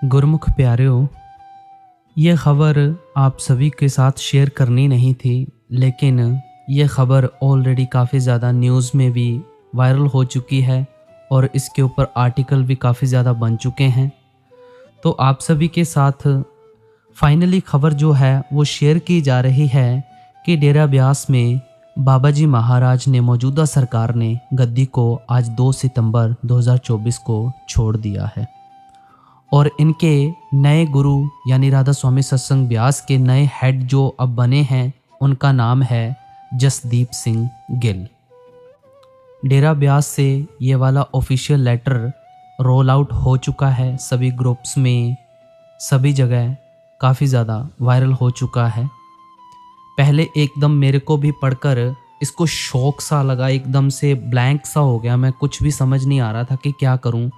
गुरमुख प्यारेओ, ये ख़बर आप सभी के साथ शेयर करनी नहीं थी, लेकिन ये ख़बर ऑलरेडी काफ़ी ज़्यादा न्यूज़ में भी वायरल हो चुकी है और इसके ऊपर आर्टिकल भी काफ़ी ज़्यादा बन चुके हैं। तो आप सभी के साथ फाइनली ख़बर जो है वो शेयर की जा रही है कि डेरा ब्यास में बाबा जी महाराज ने मौजूदा सरकार ने गद्दी को आज 2 सितंबर 2024 को छोड़ दिया है और इनके नए गुरु यानी राधा स्वामी सत्संग ब्यास के नए हेड जो अब बने हैं उनका नाम है जसदीप सिंह गिल। डेरा ब्यास से ये वाला ऑफिशियल लेटर रोल आउट हो चुका है, सभी ग्रुप्स में सभी जगह काफ़ी ज़्यादा वायरल हो चुका है। पहले एकदम मेरे को भी पढ़कर इसको शौक सा लगा, एकदम से ब्लैंक सा हो गया, मैं कुछ भी समझ नहीं आ रहा था कि क्या करूं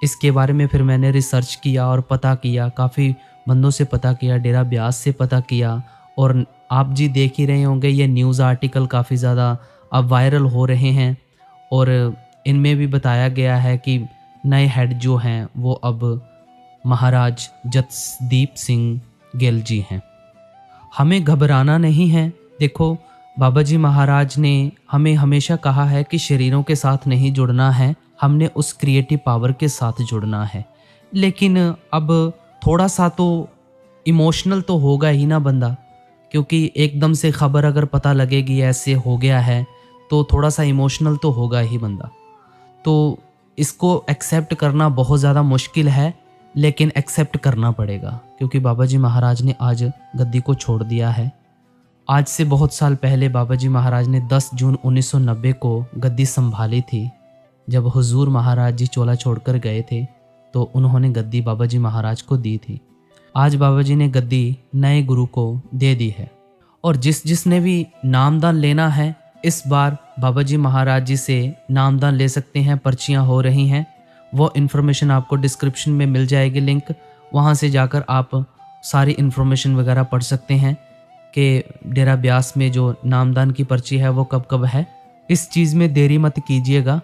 इसके बारे में। फिर मैंने रिसर्च किया और पता किया, काफ़ी बंदों से पता किया, डेरा ब्यास से पता किया और आप जी देख ही रहे होंगे ये न्यूज़ आर्टिकल काफ़ी ज़्यादा अब वायरल हो रहे हैं और इनमें भी बताया गया है कि नए हेड जो हैं वो अब महाराज जसदीप सिंह गिल जी हैं। हमें घबराना नहीं है। देखो, बाबा जी महाराज ने हमें हमेशा कहा है कि शरीरों के साथ नहीं जुड़ना है, हमने उस क्रिएटिव पावर के साथ जुड़ना है। लेकिन अब थोड़ा सा तो इमोशनल तो होगा ही ना बंदा, क्योंकि एकदम से खबर अगर पता लगेगी ऐसे हो गया है तो थोड़ा सा इमोशनल तो होगा ही बंदा। तो इसको एक्सेप्ट करना बहुत ज़्यादा मुश्किल है, लेकिन एक्सेप्ट करना पड़ेगा क्योंकि बाबा जी महाराज ने आज गद्दी को छोड़ दिया है। आज से बहुत साल पहले बाबा जी महाराज ने 10 जून 1990 को गद्दी संभाली थी। जब हुजूर महाराज जी चोला छोड़कर गए थे तो उन्होंने गद्दी बाबा जी महाराज को दी थी। आज बाबा जी ने गद्दी नए गुरु को दे दी है और जिसने भी नामदान लेना है इस बार बाबा जी महाराज जी से नामदान ले सकते हैं। पर्चियाँ हो रही हैं, वो इन्फॉर्मेशन आपको डिस्क्रिप्शन में मिल जाएगी लिंक, वहाँ से जाकर आप सारी इन्फॉर्मेशन वगैरह पढ़ सकते हैं कि डेरा ब्यास में जो नामदान की पर्ची है वो कब कब है। इस चीज़ में देरी मत कीजिएगा।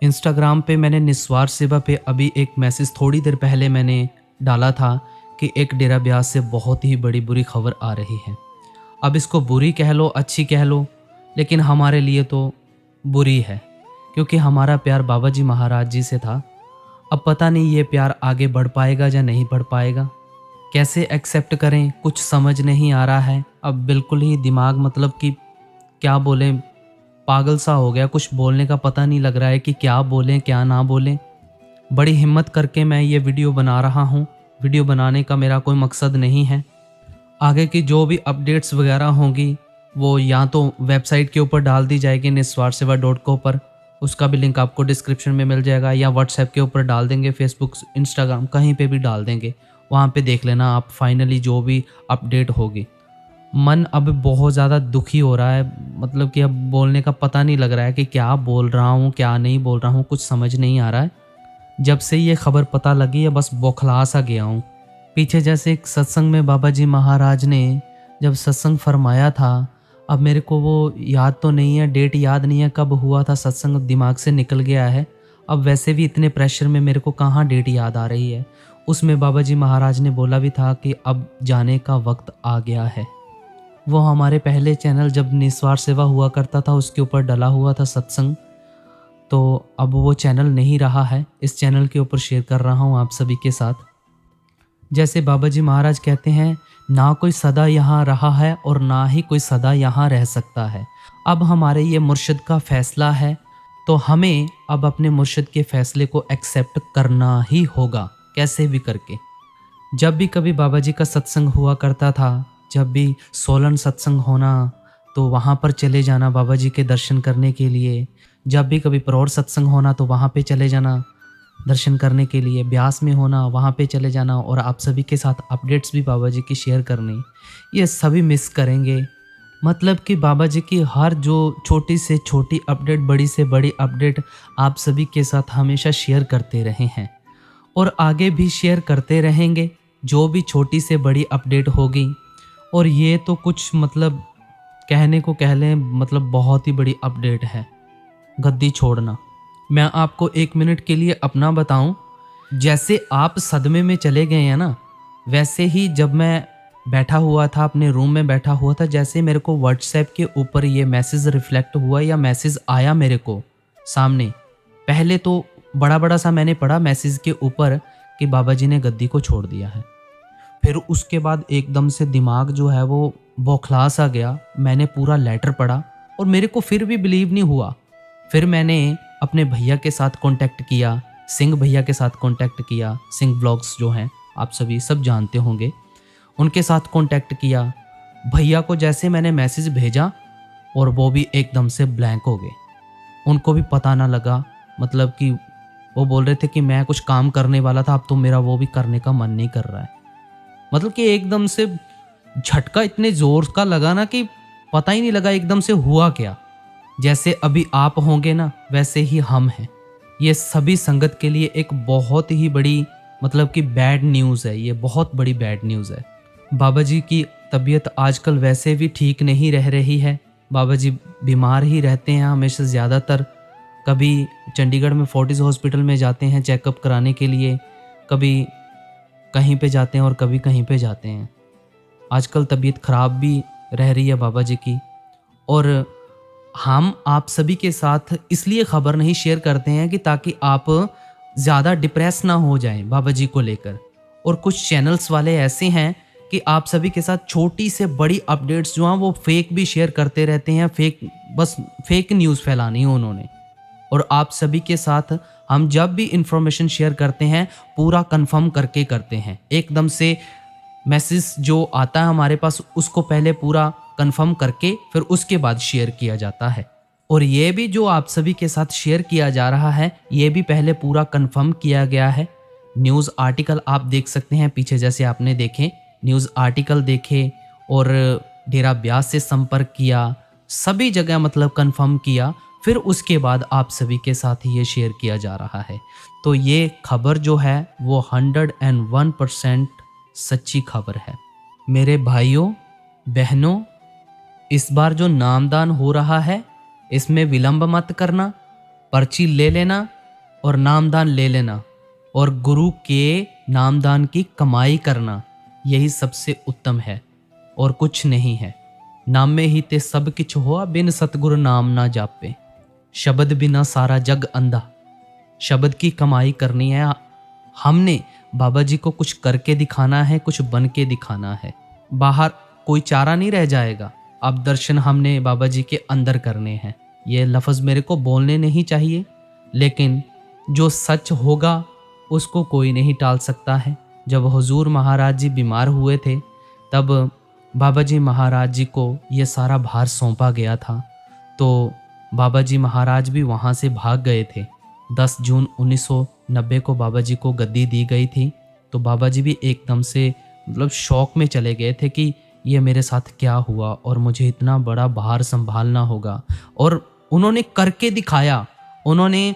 इंस्टाग्राम पे मैंने निस्वार सेवा पे अभी एक मैसेज थोड़ी देर पहले मैंने डाला था कि एक डेरा ब्यास से बहुत ही बड़ी बुरी खबर आ रही है। अब इसको बुरी कह लो अच्छी कह लो, लेकिन हमारे लिए तो बुरी है क्योंकि हमारा प्यार बाबा जी महाराज जी से था। अब पता नहीं ये प्यार आगे बढ़ पाएगा या नहीं बढ़ पाएगा, कैसे एक्सेप्ट करें कुछ समझ नहीं आ रहा है। अब बिल्कुल ही दिमाग मतलब कि क्या बोलें, पागल सा हो गया, कुछ बोलने का पता नहीं लग रहा है कि क्या बोलें क्या ना बोलें। बड़ी हिम्मत करके मैं ये वीडियो बना रहा हूँ। वीडियो बनाने का मेरा कोई मकसद नहीं है। आगे की जो भी अपडेट्स वगैरह होंगी वो या तो वेबसाइट के ऊपर डाल दी जाएगी niswarsewa.co पर, उसका भी लिंक आपको डिस्क्रिप्शन में मिल जाएगा, या व्हाट्सएप के ऊपर डाल देंगे, फेसबुक इंस्टाग्राम कहीं पे भी डाल देंगे, वहाँ पे देख लेना आप फाइनली जो भी अपडेट होगी। मन अब बहुत ज़्यादा दुखी हो रहा है, मतलब कि अब बोलने का पता नहीं लग रहा है कि क्या बोल रहा हूँ क्या नहीं बोल रहा हूँ, कुछ समझ नहीं आ रहा है। जब से ये खबर पता लगी है बस बौखला सा गया हूँ। पीछे जैसे एक सत्संग में बाबा जी महाराज ने जब सत्संग फरमाया था, अब मेरे को वो याद तो नहीं है, डेट याद नहीं है कब हुआ था सत्संग, दिमाग से निकल गया है। अब वैसे भी इतने प्रेशर में मेरे को कहाँ डेट याद आ रही है। उसमें बाबा जी महाराज ने बोला भी था कि अब जाने का वक्त आ गया है। वो हमारे पहले चैनल जब निस्वार सेवा हुआ करता था उसके ऊपर डला हुआ था सत्संग, तो अब वो चैनल नहीं रहा है, इस चैनल के ऊपर शेयर कर रहा हूँ आप सभी के साथ। जैसे बाबा जी महाराज कहते हैं, ना कोई सदा यहाँ रहा है और ना ही कोई सदा यहाँ रह सकता है। अब हमारे ये मुर्शिद का फैसला है तो हमें अब अपने मुर्शिद के फैसले को एक्सेप्ट करना ही होगा कैसे भी करके। जब भी कभी बाबा जी का सत्संग हुआ करता था, जब भी सोलन सत्संग होना तो वहाँ पर चले जाना बाबा जी के दर्शन करने के लिए। जब भी कभी परौर सत्संग होना तो वहाँ पे चले जाना दर्शन करने के लिए। ब्यास में होना वहाँ पे चले जाना और आप सभी के साथ अपडेट्स भी बाबा जी की शेयर करनी, ये सभी मिस करेंगे। मतलब कि बाबा जी की हर जो छोटी से छोटी अपडेट, बड़ी से बड़ी अपडेट आप सभी के साथ हमेशा शेयर करते रहे हैं और आगे भी शेयर करते रहेंगे जो भी छोटी से बड़ी अपडेट होगी। और ये तो कुछ मतलब कहने को कह लें, मतलब बहुत ही बड़ी अपडेट है गद्दी छोड़ना। मैं आपको 1 मिनट के लिए अपना बताऊं जैसे आप सदमे में चले गए हैं ना, वैसे ही जब मैं बैठा हुआ था, अपने रूम में बैठा हुआ था, जैसे मेरे को व्हाट्सएप के ऊपर ये मैसेज रिफ्लेक्ट हुआ या मैसेज आया मेरे को सामने, पहले तो बड़ा-बड़ा सा मैंने पढ़ा मैसेज के ऊपर कि बाबा जी ने गद्दी को छोड़ दिया है। फिर उसके बाद एकदम से दिमाग जो है वो बौखला सा गया। मैंने पूरा लेटर पढ़ा और मेरे को फिर भी बिलीव नहीं हुआ। फिर मैंने अपने भैया के साथ कांटेक्ट किया, सिंह भैया के साथ कांटेक्ट किया, सिंह व्लॉग्स जो हैं आप सभी सब जानते होंगे, उनके साथ कांटेक्ट किया। भैया को जैसे मैंने मैसेज भेजा और वो भी एकदम से ब्लैंक हो गए। उनको भी पता ना लगा, मतलब कि वो बोल रहे थे कि मैं कुछ काम करने वाला था, अब तो मेरा वो भी करने का मन नहीं कर रहा है। मतलब कि एकदम से झटका इतने जोर का लगा ना कि पता ही नहीं लगा एकदम से हुआ क्या। जैसे अभी आप होंगे ना, वैसे ही हम हैं। ये सभी संगत के लिए एक बहुत ही बड़ी, मतलब कि बैड न्यूज़ है, ये बहुत बड़ी बैड न्यूज़ है। बाबा जी की तबीयत आजकल वैसे भी ठीक नहीं रह रही है। बाबा जी बीमार ही रहते हैं हमेशा, ज़्यादातर। कभी चंडीगढ़ में फोर्टिस हॉस्पिटल में जाते हैं चेकअप कराने के लिए, कभी कहीं पे जाते हैं और कभी कहीं पे जाते हैं। आजकल तबीयत ख़राब भी रह रही है बाबा जी की। और हम आप सभी के साथ इसलिए ख़बर नहीं शेयर करते हैं कि ताकि आप ज़्यादा डिप्रेस ना हो जाएं बाबा जी को लेकर। और कुछ चैनल्स वाले ऐसे हैं कि आप सभी के साथ छोटी से बड़ी अपडेट्स जो हैं वो फेक भी शेयर करते रहते हैं। बस फेक न्यूज़ फैलानी है उन्होंने। और आप सभी के साथ हम जब भी इंफॉर्मेशन शेयर करते हैं पूरा कंफर्म करके करते हैं। एकदम से मैसेज जो आता है हमारे पास उसको पहले पूरा कंफर्म करके फिर उसके बाद शेयर किया जाता है। और ये भी जो आप सभी के साथ शेयर किया जा रहा है ये भी पहले पूरा कंफर्म किया गया है। न्यूज़ आर्टिकल आप देख सकते हैं पीछे, जैसे आपने देखे न्यूज़ आर्टिकल देखे और डेरा ब्यास से संपर्क किया, सभी जगह मतलब कंफर्म किया, फिर उसके बाद आप सभी के साथ ये शेयर किया जा रहा है। तो ये खबर जो है वो 101% सच्ची खबर है। मेरे भाइयों बहनों, इस बार जो नामदान हो रहा है इसमें विलंब मत करना, पर्ची ले लेना और नामदान ले लेना और गुरु के नामदान की कमाई करना, यही सबसे उत्तम है और कुछ नहीं है। नाम में ही ते सब किछ हुआ, बिन सतगुरु नाम ना जापे, शब्द बिना सारा जग अंधा। शब्द की कमाई करनी है हमने, बाबा जी को कुछ करके दिखाना है, कुछ बन के दिखाना है। बाहर कोई चारा नहीं रह जाएगा। अब दर्शन हमने बाबा जी के अंदर करने हैं। ये लफ्ज़ मेरे को बोलने नहीं चाहिए, लेकिन जो सच होगा उसको कोई नहीं टाल सकता है। जब हुजूर महाराज जी बीमार हुए थे तब बाबा जी महाराज जी को ये सारा भार सौंपा गया था, तो बाबा जी महाराज भी वहाँ से भाग गए थे। 10 जून 1990 को बाबा जी को गद्दी दी गई थी। तो बाबा जी भी एकदम से मतलब शौक में चले गए थे कि ये मेरे साथ क्या हुआ और मुझे इतना बड़ा भार संभालना होगा। और उन्होंने करके दिखाया। उन्होंने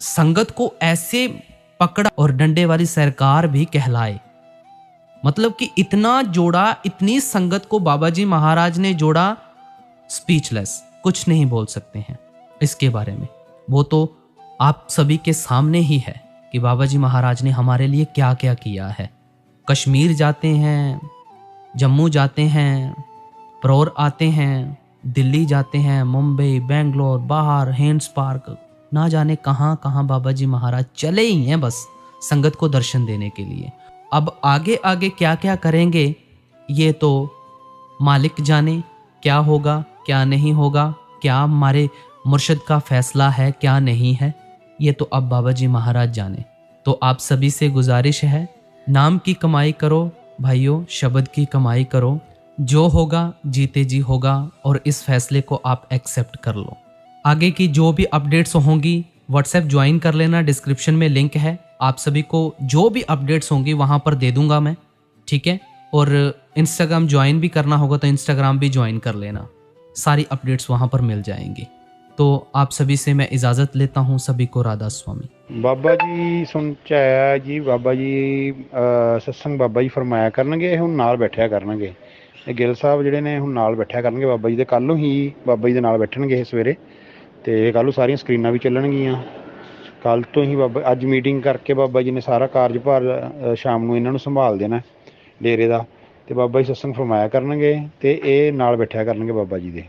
संगत को ऐसे पकड़ा और डंडे वाली सरकार भी कहलाए। मतलब कि इतना जोड़ा, इतनी संगत को बाबा जी महाराज ने जोड़ा, स्पीचलेस, कुछ नहीं बोल सकते हैं इसके बारे में। वो तो आप सभी के सामने ही है कि बाबा जी महाराज ने हमारे लिए क्या क्या किया है। कश्मीर जाते हैं, जम्मू जाते हैं, परौर आते हैं, दिल्ली जाते हैं, मुंबई, बेंगलोर, बाहर, हेंड्स पार्क, ना जाने कहाँ कहाँ बाबा जी महाराज चले ही हैं बस संगत को दर्शन देने के लिए। अब आगे आगे क्या क्या करेंगे ये तो मालिक जाने, क्या होगा क्या नहीं होगा, क्या हमारे मुर्शिद का फैसला है क्या नहीं है, ये तो अब बाबा जी महाराज जाने। तो आप सभी से गुजारिश है, नाम की कमाई करो भाइयों, शब्द की कमाई करो। जो होगा जीते जी होगा और इस फैसले को आप एक्सेप्ट कर लो। आगे की जो भी अपडेट्स होंगी व्हाट्सएप ज्वाइन कर लेना, डिस्क्रिप्शन में लिंक है। आप सभी को जो भी अपडेट्स होंगी वहाँ पर दे दूंगा मैं, ठीक है। और इंस्टाग्राम ज्वाइन भी करना होगा तो इंस्टाग्राम भी ज्वाइन कर लेना, सारी अपडेट्स वहाँ पर मिल जाएंगी। तो आप सभी से मैं इजाज़त लेता हूँ। सभी को राधा स्वामी। बाबा जी सुन च आया जी, बाबा जी सत्संग बाबा जी फरमाया करनगे, ਹੁਣ ਨਾਲ ਬੈਠਿਆ ਕਰਨਗੇ। ਇਹ ਗਿੱਲ ਸਾਹਿਬ ਜਿਹੜੇ ਨੇ ਹੁਣ ਨਾਲ ਬੈਠਿਆ ਕਰਨਗੇ ਬਾਬਾ ਜੀ ਦੇ। ਕੱਲ੍ਹ ਨੂੰ ਹੀ ਬਾਬਾ ਜੀ ਦੇ ਨਾਲ ਬੈਠਣਗੇ ਇਹ ਸਵੇਰੇ, ਤੇ ਕੱਲ੍ਹ ਨੂੰ ਸਾਰੀਆਂ ਸਕਰੀਨਾਂ ਵੀ ਚੱਲਣਗੀਆਂ। ਕੱਲ੍ਹ ਤੋਂ ਹੀ ਬਾਬਾ ਅੱਜ ਮੀਟਿੰਗ ਕਰਕੇ ਬਾਬਾ ਜੀ ਨੇ ਸਾਰਾ ਕਾਰਜਭਾਰ ਸ਼ਾਮ ਨੂੰ ਇਹਨਾਂ ਨੂੰ ਸੰਭਾਲ ਦੇਣਾ ਡੇਰੇ ਦਾ, ਅਤੇ ਬਾਬਾ ਜੀ ਸਤਸੰਗ ਫਰਮਾਇਆ ਕਰਨਗੇ ਅਤੇ ਇਹ ਨਾਲ ਬੈਠਿਆ ਕਰਨਗੇ ਬਾਬਾ ਜੀ ਦੇ।